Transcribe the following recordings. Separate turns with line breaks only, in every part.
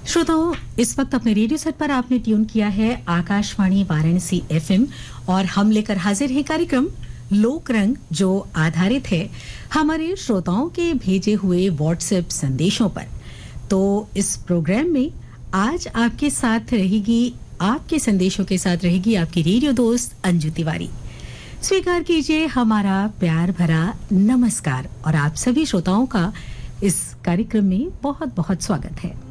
श्रोताओं, इस वक्त अपने रेडियो सेट पर आपने ट्यून किया है आकाशवाणी वाराणसी एफएम और हम लेकर हाजिर हैं कार्यक्रम लोक रंग, जो आधारित है हमारे श्रोताओं के भेजे हुए व्हाट्सएप संदेशों पर। तो इस प्रोग्राम में आज आपके साथ रहेगी, आपके संदेशों के साथ रहेगी आपकी रेडियो दोस्त अंजू तिवारी। स्वीकार कीजिए हमारा प्यार भरा नमस्कार और आप सभी श्रोताओं का इस कार्यक्रम में बहुत बहुत स्वागत है।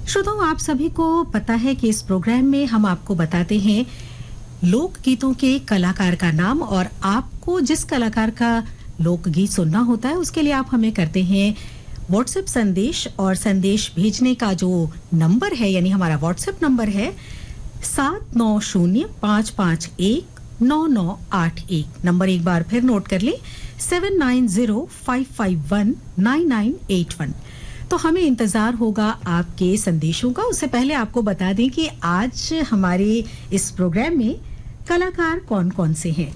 श्रोताओं, आप सभी को पता है कि इस प्रोग्राम में हम आपको बताते हैं लोकगीतों के कलाकार का नाम, और आपको जिस कलाकार का लोकगीत सुनना होता है उसके लिए आप हमें करते हैं व्हाट्सएप संदेश। और संदेश भेजने का जो नंबर है, यानी हमारा व्हाट्सएप नंबर है 7905519981। नंबर एक बार फिर नोट कर लें, 7905519981। तो हमें इंतजार होगा आपके संदेशों का। उससे पहले आपको बता दें कि आज हमारे इस प्रोग्राम में कलाकार कौन कौन से हैं।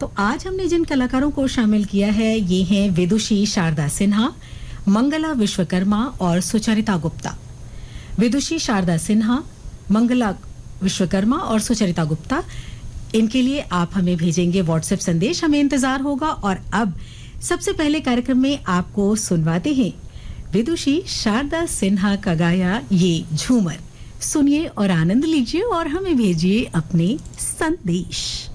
तो आज हमने जिन कलाकारों को शामिल किया है ये हैं विदुषी शारदा सिन्हा, मंगला विश्वकर्मा और सुचरिता गुप्ता। विदुषी शारदा सिन्हा, मंगला विश्वकर्मा और सुचरिता गुप्ता, इनके लिए आप हमें भेजेंगे व्हाट्सएप संदेश, हमें इंतजार होगा। और अब सबसे पहले कार्यक्रम में आपको सुनवाते हैं विदुषी शारदा सिन्हा का गाया ये झूमर। सुनिए और आनंद लीजिए और हमें भेजिए अपने संदेश।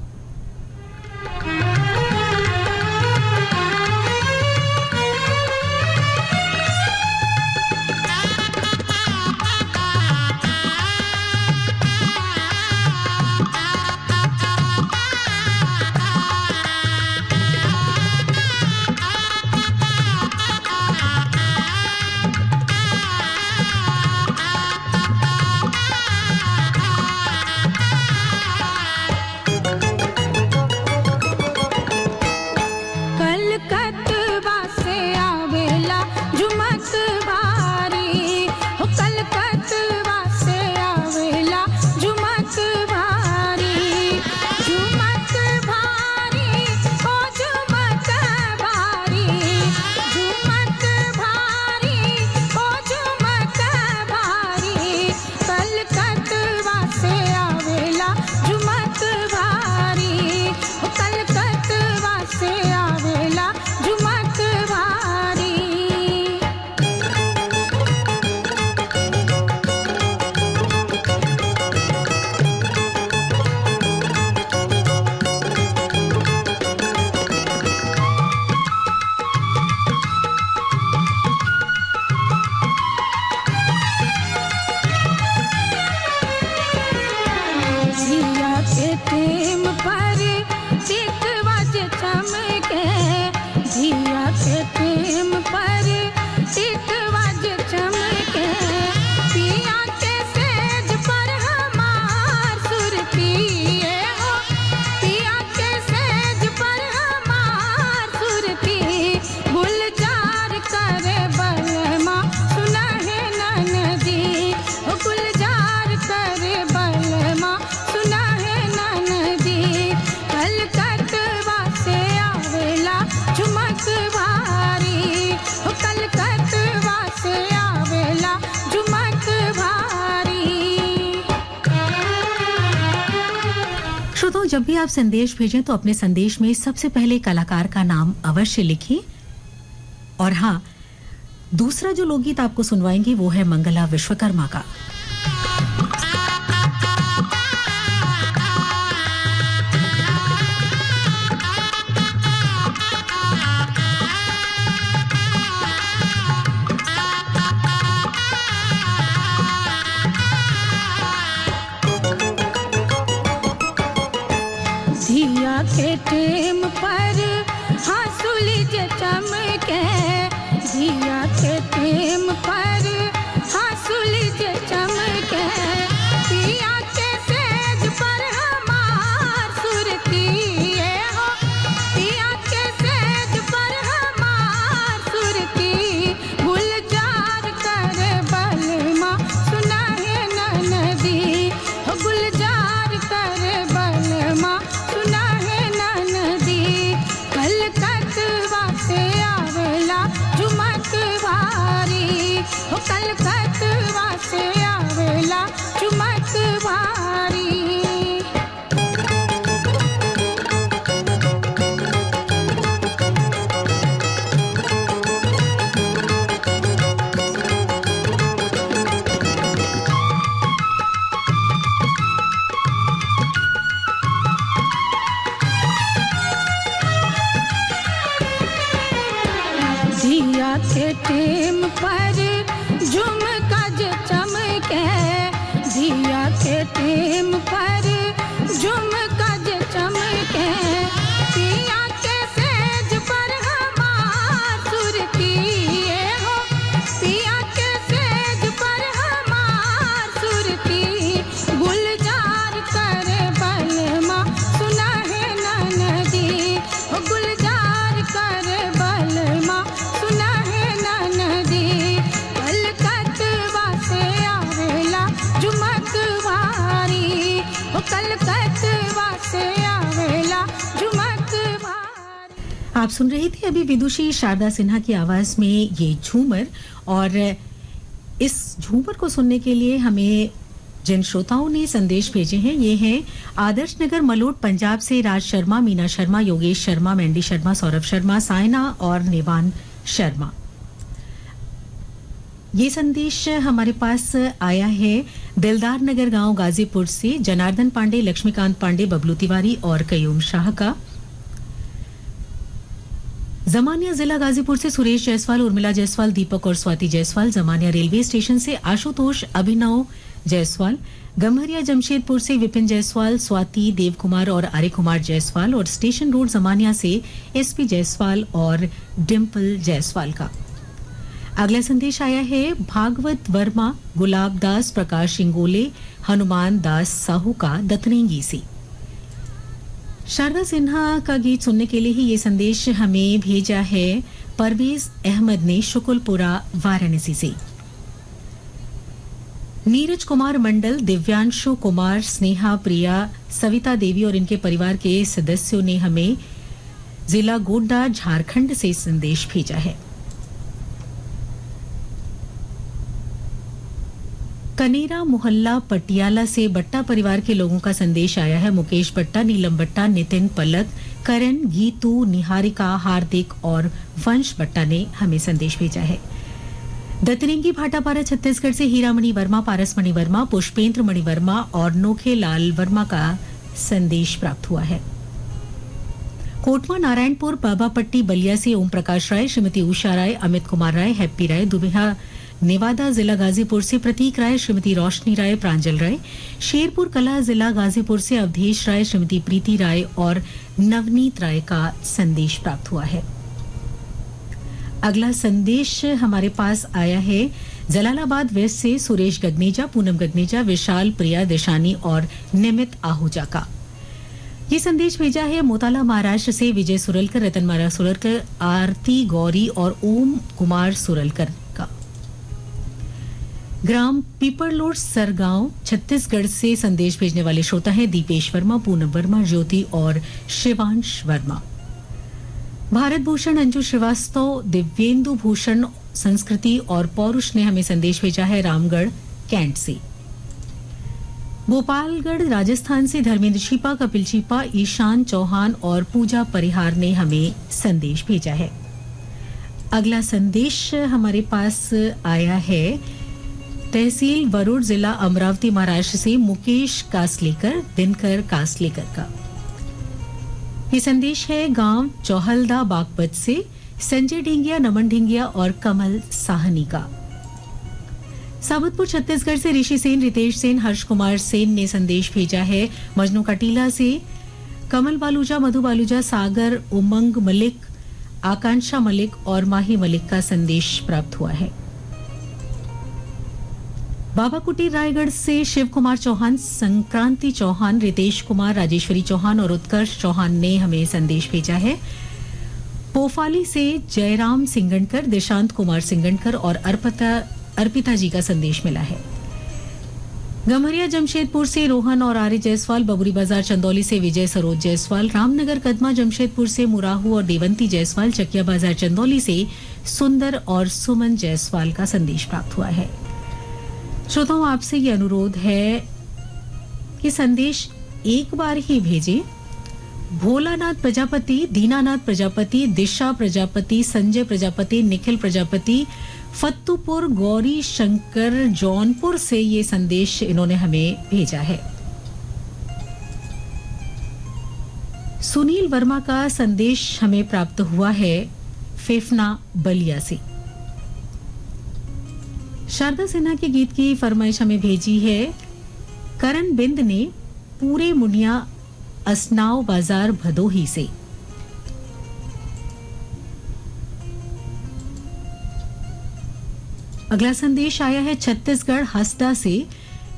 जब भी आप संदेश भेजें तो अपने संदेश में सबसे पहले कलाकार का नाम अवश्य लिखें। और हाँ, दूसरा जो लोकगीत आपको सुनवाएंगे वो है मंगला विश्वकर्मा का।
के टेम पर हासुली जे चमके, दिया के टेम पर हासुली जे चमके, पिया के सेज पर हमार सुरती हो, पिया के सेज पर हमार सुरती, गुलजार करे बलमा सुना है ननदी, गुलजार करे बलमा सुना है ननदी। के टेम पर झुमका जे चमके दिया के टेम पर झुमका जे चमके पिया के सेज पर हमार सुरती हो पिया के सेज पर हमार सुरती गुलजार करे बलमा सुना है ननदी गुलजार करे बलमा सुना है ननदी कलकत्ता से आवेला झुमक वारी कलकत्ता से आवेला झुमक वारी।
आप सुन रही थी अभी विदुषी शारदा सिन्हा की आवाज में ये झूमर, और इस झूमर को सुनने के लिए हमें जिन श्रोताओं ने संदेश भेजे हैं ये हैं आदर्श नगर मलोट पंजाब से राज शर्मा, मीना शर्मा, योगेश शर्मा, मैंडी शर्मा, सौरभ शर्मा, सायना और निवान शर्मा। ये संदेश हमारे पास आया है दिलदार नगर गांव गाजीपुर से जनार्दन पांडे, लक्ष्मीकांत पांडे, बबलू तिवारी और कयूम शाह का। जमानिया जिला गाजीपुर से सुरेश जायसवाल, उर्मिला जायसवाल, दीपक और स्वाति जायसवाल। जमानिया रेलवे स्टेशन से आशुतोष अभिनव जायसवाल। गम्हरिया जमशेदपुर से विपिन जायसवाल, स्वाति, देव कुमार और आर्य कुमार जायसवाल। और स्टेशन रोड जमानिया से एसपी जायसवाल और डिम्पल जायसवाल का। अगला संदेश आया है भागवत वर्मा, गुलाब दास, प्रकाश इंगोले, हनुमान दास साहू का दतरेंगी से। शारदा सिन्हा का गीत सुनने के लिए ही ये संदेश हमें भेजा है परवेज अहमद ने शुकुलपुरा वाराणसी से। नीरज कुमार मंडल, दिव्यांशु कुमार, स्नेहा, प्रिया, सविता देवी और इनके परिवार के सदस्यों ने हमें जिला गोड्डा झारखंड से संदेश भेजा है। कनेरा मोहल्ला पटियाला से बट्टा परिवार के लोगों का संदेश आया है। मुकेश बट्टा, नीलम बट्टा, नितिन, पलक, करण, गीतू, निहारिका, हार्दिक और वंश बट्टा ने हमें संदेश भेजा है। दतरेंगी भाटापारा छत्तीसगढ़ से हीरामणि वर्मा, पारसमणि वर्मा, पुष्पेंद्र मणि वर्मा और नोखे लाल वर्मा का संदेश प्राप्त हुआ है। कोटवा नारायणपुर बाबापट्टी बलिया से ओम प्रकाश राय, श्रीमती उषा राय, अमित कुमार राय, हैप्पी राय। दुबिहा नेवादा जिला गाजीपुर से प्रतीक राय, श्रीमती रोशनी राय, प्रांजल राय। शेरपुर कला जिला गाजीपुर से अवधेश राय, श्रीमती प्रीति राय और नवनीत राय का संदेश प्राप्त हुआ है। अगला संदेश हमारे पास आया है जलालाबाद वेस्ट से सुरेश गगनेजा, पूनम गगनेजा, विशाल, प्रिया, दिशानी और निमित आहूजा का। ये संदेश भेजा है मोताला महाराष्ट्र से विजय सुरलकर, रतन मारा सुरलकर, आरती गौरी और ओम कुमार सुरलकर का। ग्राम पीपरलोड सरगांव छत्तीसगढ़ से संदेश भेजने वाले श्रोता हैं दीपेश वर्मा, पूनम वर्मा, ज्योति और शिवांश वर्मा। भारत भूषण, अंजू श्रीवास्तव, दिव्येंदु भूषण, संस्कृति और पौरुष ने हमें संदेश भेजा है रामगढ़ कैंट से। गोपालगढ़ राजस्थान से धर्मेंद्र छिपा, कपिल छिपा, ईशान चौहान और पूजा परिहार ने हमें संदेश भेजा है। अगला संदेश हमारे पास आया है तहसील वरुड़, जिला अमरावती, महाराष्ट्र से मुकेश कासलेकर, दिनकर कासलेकर का। ये संदेश है गांव चौहलदा बागपत से संजय ढिंगिया, नमन ढिंगिया और कमल साहनी का। साबतपुर छत्तीसगढ़ से ऋषि सेन, रितेश सेन, हर्ष कुमार सेन ने संदेश भेजा है। मजनू कटीला से कमल बालूजा, मधु बालूजा, सागर, उमंग मलिक, आकांक्षा मलिक और माही मलिक का संदेश प्राप्त हुआ है। बाबा कुटीर रायगढ़ से शिव कुमार चौहान, संक्रांति चौहान, रितेश कुमार, राजेश्वरी चौहान और उत्कर्ष चौहान ने हमें संदेश भेजा है। पोफाली से जयराम सिंगणकर, दिशांत कुमार सिंगणकर और अर्पिता जी का संदेश मिला है। गम्हरिया जमशेदपुर से रोहन और आर्य जायसवाल, बबुरी बाजार चंदौली से विजय सरोज जायसवाल, रामनगर कदमा जमशेदपुर से मुराहू और देवंती जायसवाल, चकिया बाजार चंदौली से सुंदर और सुमन जायसवाल का संदेश प्राप्त हुआ है। श्रोताओं, आपसे ये अनुरोध है कि संदेश एक बार ही भेजें। भोलानाथ प्रजापति, दीनानाथ प्रजापति, दिशा प्रजापति, संजय प्रजापति, निखिल प्रजापति, फत्तूपुर, गौरी शंकर, जौनपुर से ये संदेश इन्होंने हमें भेजा है। सुनील वर्मा का संदेश हमें प्राप्त हुआ है फेफना बलिया से। शारदा सिन्हा के गीत की फरमाइश हमें भेजी है करण बिंद ने पूरे मुनिया असनाव बाजार भदोही से। अगला संदेश आया है छत्तीसगढ़ हसदा से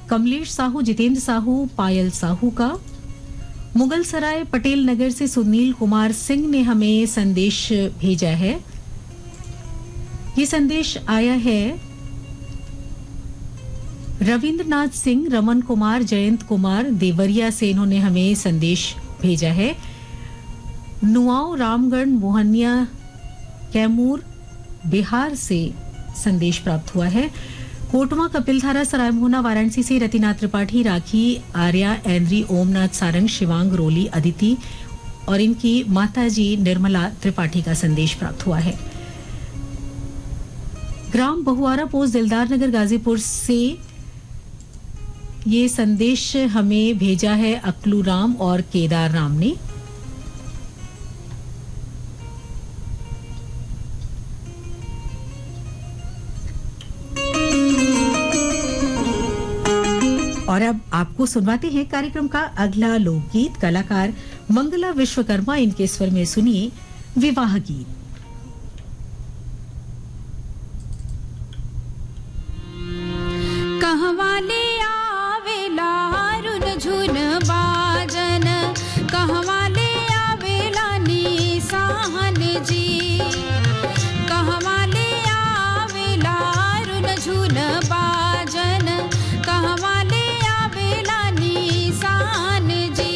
कमलेश साहू, जितेंद्र साहू, पायल साहू का। मुगल सराय पटेल नगर से सुनील कुमार सिंह ने हमें संदेश भेजा है। ये संदेश आया है रविंद्रनाथ सिंह, रमन कुमार, जयंत कुमार देवरिया से इन्होंने हमें संदेश भेजा है। नुआओ रामगढ़ मोहनिया कैमूर बिहार से संदेश प्राप्त हुआ है। कोटवा कपिलधारा सरायमोहना वाराणसी से रतिनाथ त्रिपाठी, राखी आर्या, एंद्री, ओमनाथ सारंग, शिवांग रोली, अदिति और इनकी माताजी निर्मला त्रिपाठी का संदेश प्राप्त हुआ है। ग्राम बहुआरा पोस्ट दिलदार नगर गाजीपुर से ये संदेश हमें भेजा है अकलू राम और केदार राम ने। और अब आपको सुनवाते हैं कार्यक्रम का अगला लोकगीत। कलाकार मंगला विश्वकर्मा, इनके स्वर में सुनिए विवाह गीत।
कहवाले आवेला रुन झुन बाजन, कहवाले आवेला निशान जी, कहवाले आवेला रुन झुन बाजन, कहवाले निशान जी।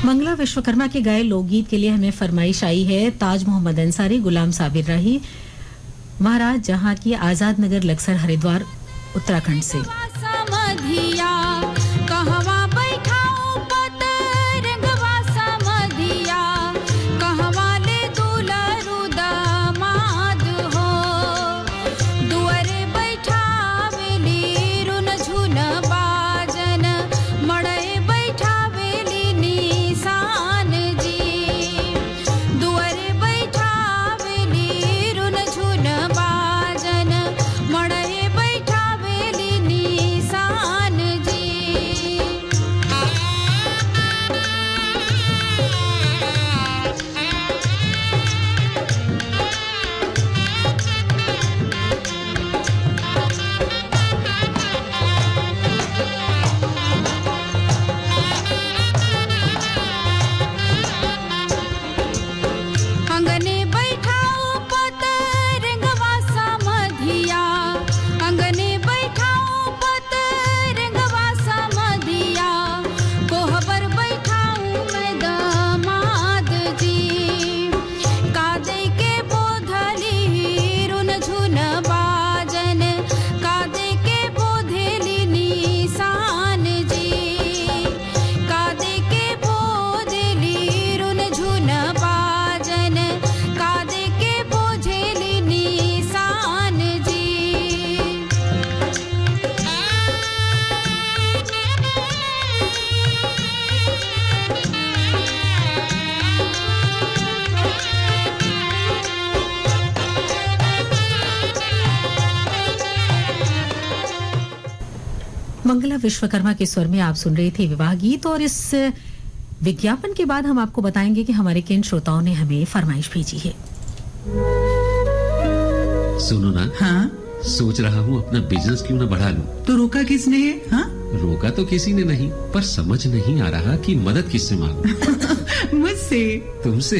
मंगला विश्वकर्मा के गाए लोकगीत के लिए हमें फरमाइश आई है ताज मोहम्मद अंसारी, गुलाम साबिर राही महाराज जहां की आजाद नगर लक्सर हरिद्वार उत्तराखंड से।
मड़े बैठा वेली नी
मंगला विश्वकर्मा के स्वर में आप सुन रहे थे विवाह गीत, और इस विज्ञापन के बाद हम आपको बताएंगे कि हमारे किन श्रोताओं ने हमें फरमाइश भेजी है।
सुनो ना,
हाँ?
सोच रहा हूँ अपना बिजनेस क्यों न बढ़ा लूं।
तो रोका किसने है? हाँ?
रोका तो किसी ने नहीं, पर समझ नहीं आ रहा कि मदद किससे मांगूं।
मुझसे।
तुमसे?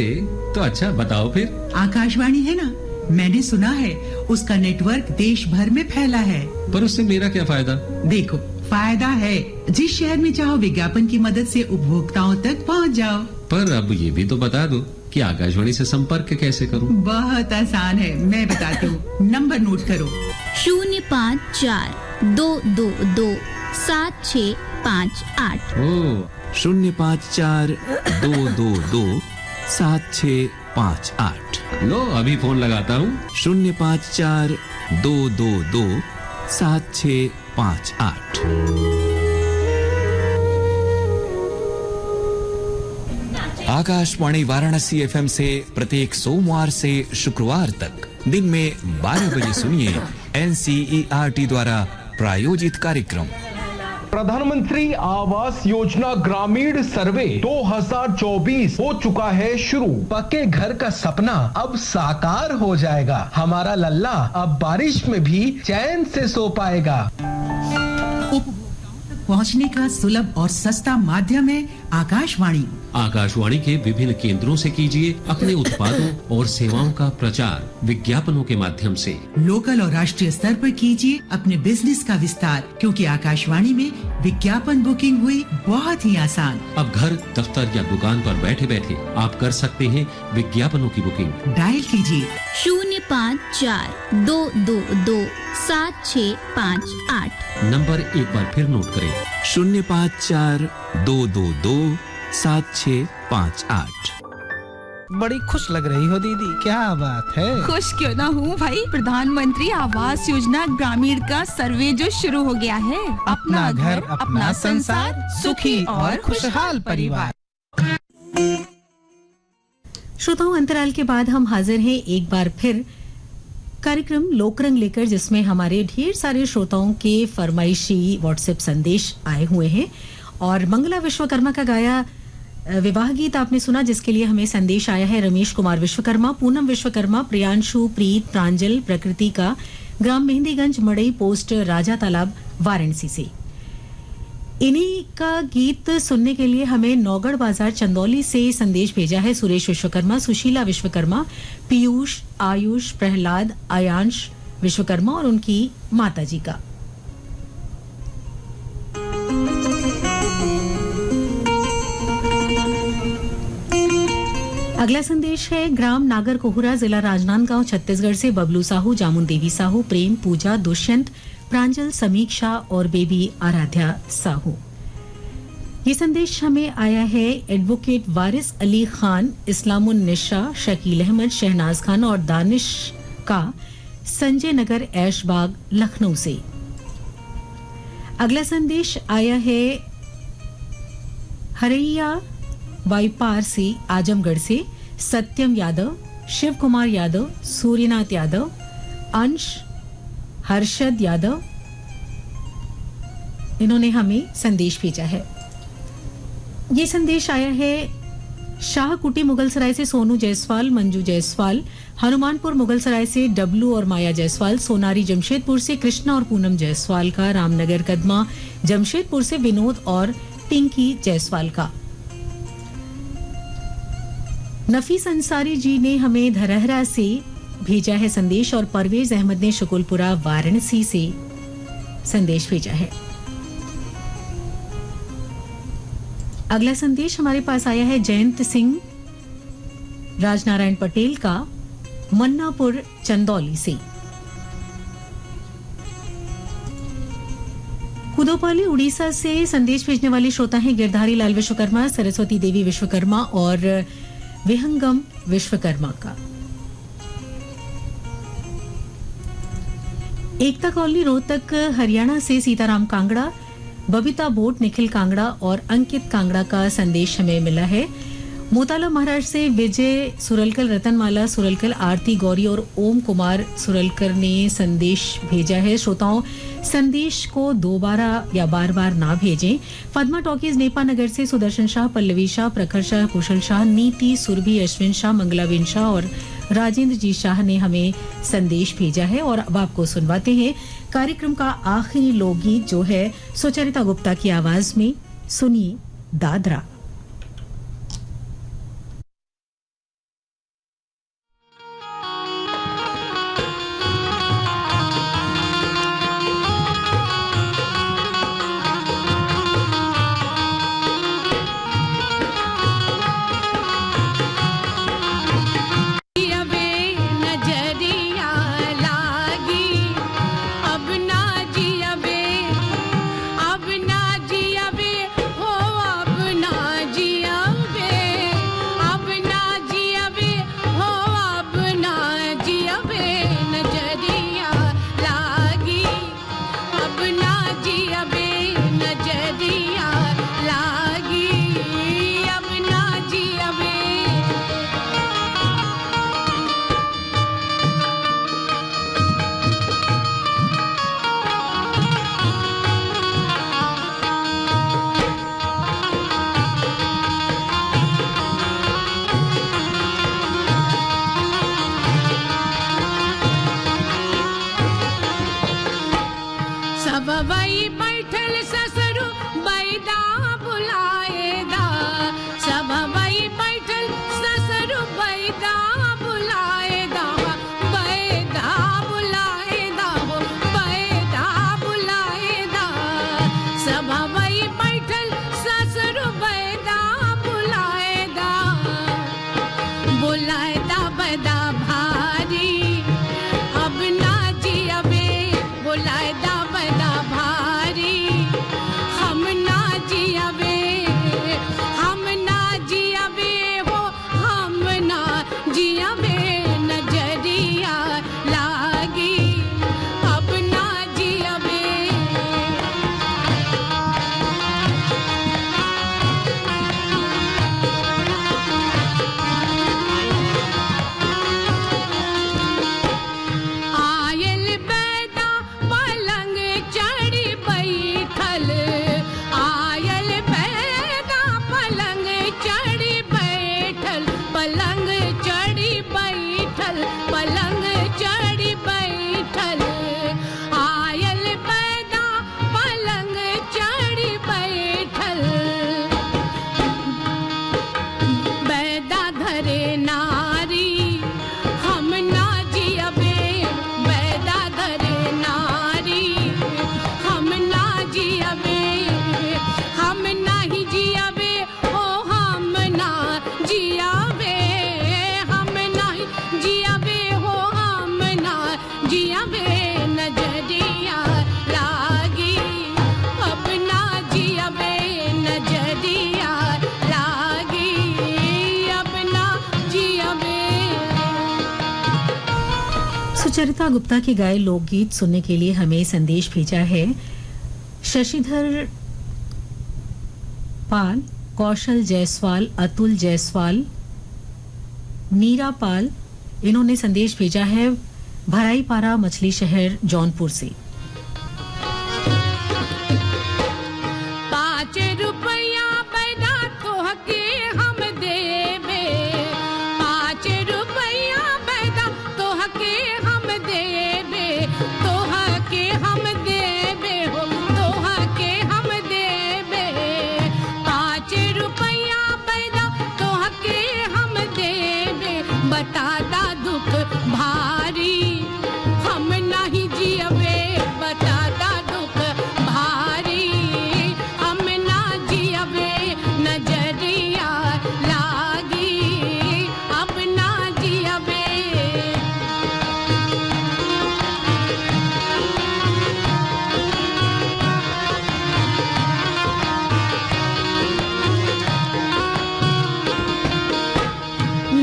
तो अच्छा बताओ फिर।
आकाशवाणी है ना, मैंने सुना है उसका नेटवर्क देश भर में फैला है।
पर उससे मेरा क्या फायदा?
देखो, फायदा है, जिस शहर में चाहो विज्ञापन की मदद से उपभोक्ताओं तक पहुंच जाओ। पर
अब ये भी तो बता दो कि आकाशवाणी से संपर्क कैसे करूं?
बहुत आसान है, मैं बताती हूँ। नंबर नोट करो।
054-222-7658।
ओ,
054-222-7658।
लो अभी फोन लगाता हूँ।
054-222-7658। आकाशवाणी वाराणसी एफएम से प्रत्येक सोमवार से शुक्रवार तक दिन में 12 बजे सुनिए एनसीईआरटी द्वारा प्रायोजित कार्यक्रम
प्रधानमंत्री आवास योजना ग्रामीण सर्वे 2024 हो चुका है शुरू। पक्के घर का सपना अब साकार हो जाएगा। हमारा लल्ला अब बारिश में भी चैन से सो पाएगा।
पहुंचने का सुलभ और सस्ता माध्यम है आकाशवाणी।
आकाशवाणी के विभिन्न केंद्रों से कीजिए अपने उत्पादों और सेवाओं का प्रचार विज्ञापनों के माध्यम से।
लोकल और राष्ट्रीय स्तर पर कीजिए अपने बिजनेस का विस्तार, क्योंकि आकाशवाणी में विज्ञापन बुकिंग हुई बहुत ही आसान।
अब घर, दफ्तर या दुकान पर बैठे बैठे आप कर सकते हैं विज्ञापनों की बुकिंग।
डायल कीजिए
054-222-7658।
नंबर एक बार फिर नोट करें।
054-222-7658।
बड़ी खुश लग रही हो दीदी, क्या बात है?
खुश क्यों ना हूँ भाई, प्रधानमंत्री आवास योजना ग्रामीण का सर्वे जो शुरू हो गया है।
अपना घर, अपना संसार, सुखी और खुशहाल परिवार।
श्रोताओं, अंतराल के बाद हम हाजिर हैं एक बार फिर कार्यक्रम लोकरंग लेकर, जिसमें हमारे ढेर सारे श्रोताओं के फरमाइशी व्हाट्सएप संदेश आए हुए हैं। और मंगला विश्वकर्मा का गाया विवाह गीत आपने सुना, जिसके लिए हमें संदेश आया है रमेश कुमार विश्वकर्मा, पूनम विश्वकर्मा, प्रियांशु, प्रीत, प्रांजल, प्रकृति का, ग्राम मेहंदीगंज, मड़ई पोस्ट, राजा तालाब, वाराणसी से। इन्हीं का गीत सुनने के लिए हमें नौगढ़ बाजार चंदौली से संदेश भेजा है सुरेश विश्वकर्मा, सुशीला विश्वकर्मा, पीयूष, आयुष, प्रहलाद, आयांश विश्वकर्मा और उनकी माताजी का। अगला संदेश है ग्राम नागर कोहुरा, जिला राजनांदगांव, छत्तीसगढ़ से बबलू साहू, जामुन देवी साहू, प्रेम, पूजा, दुष्यंत, प्रांजल, समीक्षा और बेबी आराध्या साहू। ये संदेश हमें आया है एडवोकेट वारिस अली खान, इस्लामुन निशा, शकील अहमद, शहनाज खान और दानिश का, संजय नगर, ऐशबाग, लखनऊ से। अगला संदेश आया है हरैया बाईपार से, आजमगढ़ से, सत्यम यादव, शिव कुमार यादव, सूर्यनाथ यादव, अंश, हर्षद यादव, इन्होंने हमें संदेश भेजा है। ये संदेश आया है शाहकुटी मुगलसराय से सोनू जायसवाल, मंजू जायसवाल, हनुमानपुर मुगलसराय से डब्लू और माया जायसवाल, सोनारी जमशेदपुर से कृष्णा और पूनम जायसवाल का, रामनगर कदमा जमशेदपुर से विनोद और टिंकी जायसवाल का। नफीस अंसारी जी ने हमें धरहरा से भेजा है संदेश, और परवेज अहमद ने शुकुलपुरा वाराणसी से संदेश भेजा है। अगला संदेश हमारे पास आया है जयंत सिंह राजनारायण पटेल का, मन्नापुर चंदौली से। कुदोपाली उड़ीसा से संदेश भेजने वाले श्रोता हैं गिरधारी लाल विश्वकर्मा, सरस्वती देवी विश्वकर्मा और विहंगम विश्वकर्मा का। एकता कॉलोनी रोहतक हरियाणा से सीताराम कांगड़ा, बबीता बोट, निखिल कांगड़ा और अंकित कांगड़ा का संदेश हमें मिला है। मोताला महाराष्ट्र से विजय सुरलकर, रतनमाला सुरलकर, आरती गौरी और ओम कुमार सुरलकर ने संदेश भेजा है। श्रोताओं, संदेश को दोबारा या बार बार ना भेजें। पद्मा टॉकीज नेपा नगर से सुदर्शन शाह, पल्लवी शाह, प्रखर शाह, कुशल शाह, नीति, सुरभि, अश्विन शाह, मंगलाविन शाह और राजेंद्र जी शाह ने हमें संदेश भेजा है। और अब आपको सुनवाते हैं कार्यक्रम का आखिरी लोकगीत जो है सुचरिता गुप्ता की आवाज में। सुनिए दादरा। सुचरिता गुप्ता के गाए लोकगीत सुनने के लिए हमें संदेश भेजा है शशिधर पाल, कौशल जायसवाल, अतुल जायसवाल, मीरा पाल। इन्होंने संदेश भेजा है भराईपारा मछली शहर जौनपुर से।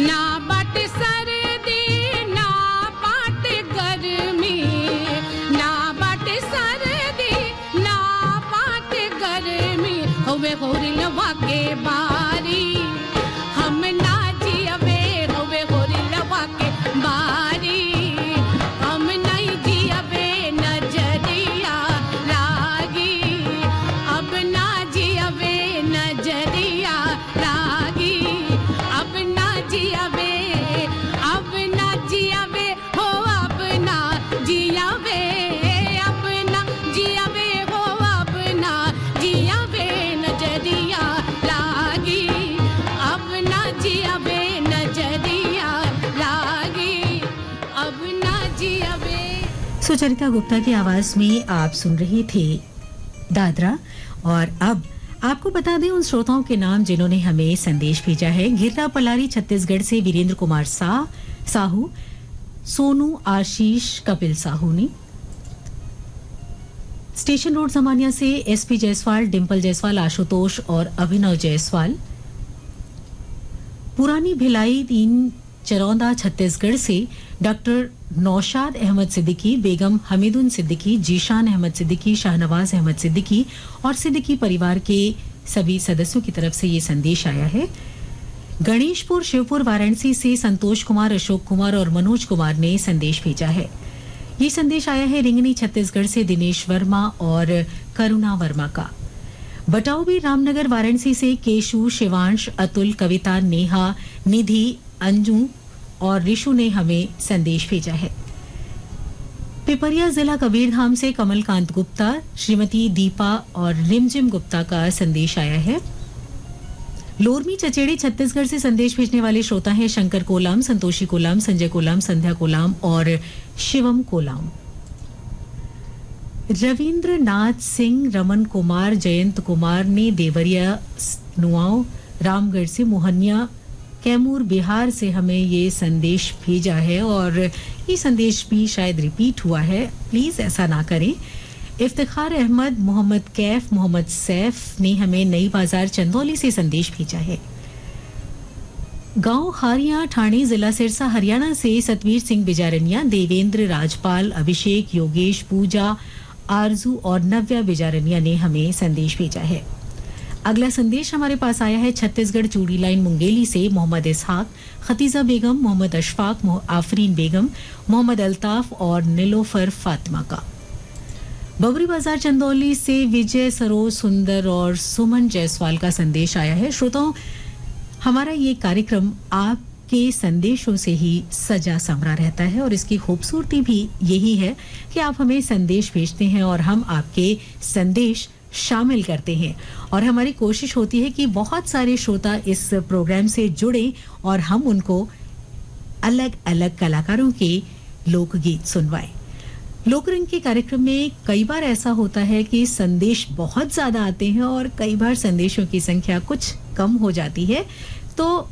ना बट सर दी ना
सुचरिता गुप्ता की आवाज में आप सुन रहे थे दादरा। और अब आपको बता दें उन श्रोताओं के नाम जिन्होंने हमें संदेश भेजा है। गिर्रा पलारी छत्तीसगढ़ से वीरेंद्र कुमार साहू, सोनू आशीष कपिल साहू ने। स्टेशन रोड समानिया से एसपी जायसवाल, डिंपल जायसवाल, आशुतोष और अभिनव जायसवाल। पुरानी भिलाई 3 चरौदा छत्तीसगढ़ से डॉक्टर नौशाद अहमद सिद्दीकी, बेगम हमीदुन सिद्दीकी, जीशान अहमद सिद्दीकी, शाहनवाज अहमद सिद्दीकी और सिद्दीकी परिवार के सभी सदस्यों की तरफ से ये संदेश आया है। गणेशपुर शिवपुर वाराणसी से संतोष कुमार, अशोक कुमार और मनोज कुमार ने संदेश भेजा है। ये संदेश आया है रिंगनी छत्तीसगढ़ से दिनेश वर्मा और करुणा वर्मा का। बटाऊबी रामनगर वाराणसी से केशु, शिवांश, अतुल, कविता, नेहा, निधि, अंजू और ऋषु ने हमें संदेश भेजा है। पिपरिया जिला कबीरधाम से कमलकांत गुप्ता, श्रीमती दीपा और रिमझिम गुप्ता का संदेश आया है। लोरमी चचेड़ी छत्तीसगढ़ से संदेश भेजने वाले श्रोता हैं शंकर कोलाम, संतोषी कोलाम, संजय कोलाम, संध्या कोलाम और शिवम कोलाम। रविंद्र नाथ सिंह, रमन कुमार, जयंत कुमार ने देवरिया नुआओ रामगढ़ से, मोहनिया कैमूर बिहार से हमें ये संदेश भेजा है और ये संदेश भी शायद रिपीट हुआ है, प्लीज ऐसा ना करें। इफ्तिखार अहमद, मोहम्मद कैफ, मोहम्मद सैफ ने हमें नई बाजार चंदौली से संदेश भेजा है। गांव हारिया ठाणे जिला सिरसा हरियाणा से सतवीर सिंह बिजारनिया, देवेंद्र, राजपाल, अभिषेक, योगेश, पूजा, आरजू और नव्या बिजारनिया ने हमें संदेश भेजा है। अगला संदेश हमारे पास आया है छत्तीसगढ़ चूड़ी लाइन मुंगेली से मोहम्मद इसहाक, खतीजा बेगम, मोहम्मद अशफाक, आफरीन बेगम, मोहम्मद अल्ताफ और नीलोफर फातिमा का। बबरी बाजार चंदौली से विजय, सरोज, सुंदर और सुमन जायसवाल का संदेश आया है। श्रोताओं, हमारा ये कार्यक्रम आपके संदेशों से ही सजा संवरा रहता है और इसकी खूबसूरती भी यही है कि आप हमें संदेश भेजते हैं और हम आपके संदेश शामिल करते हैं और हमारी कोशिश होती है कि बहुत सारे श्रोता इस प्रोग्राम से जुड़े और हम उनको अलग अलग कलाकारों के लोकगीत सुनवाएं। लोकरंग के कार्यक्रम में कई बार ऐसा होता है कि संदेश बहुत ज्यादा आते हैं और कई बार संदेशों की संख्या कुछ कम हो जाती है, तो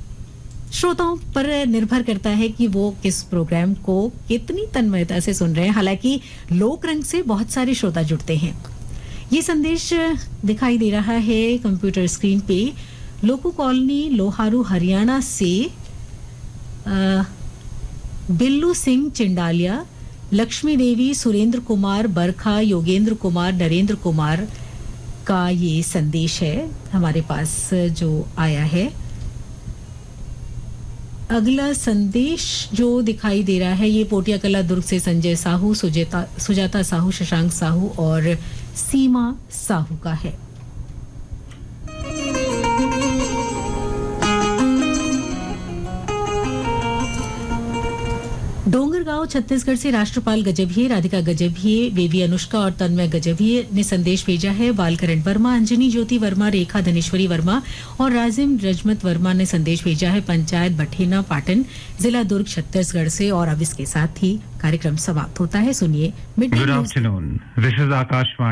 श्रोताओं पर निर्भर करता है कि वो किस प्रोग्राम को कितनी तन्मयता से सुन रहे हैं। हालांकि लोकरंग से बहुत सारे श्रोता जुड़ते हैं। ये संदेश दिखाई दे रहा है कंप्यूटर स्क्रीन पे। लोकू कॉलोनी लोहारू हरियाणा से बिल्लू सिंह चिंडालिया, लक्ष्मी देवी, सुरेंद्र कुमार, बरखा, योगेंद्र कुमार, नरेंद्र कुमार का ये संदेश है हमारे पास जो आया है। अगला संदेश जो दिखाई दे रहा है ये पोटिया कला दुर्ग से संजय साहू, सुजाता साहू, शशांक साहू और सीमा साहू का है। डोंगरगांव छत्तीसगढ़ से राष्ट्रपाल गजभिये, राधिका गजभिये, बेबी अनुष्का और तन्मय गजभिये ने संदेश भेजा है। बालकरण वर्मा, अंजनी ज्योति वर्मा, रेखा धनेश्वरी वर्मा और राजिम रजमत वर्मा ने संदेश भेजा है पंचायत बठेना पाटन, जिला दुर्ग, छत्तीसगढ़ से। और अब इसके साथ ही कार्यक्रम समाप्त होता है। सुनिए mid day news.
Good afternoon. This is Akashvani.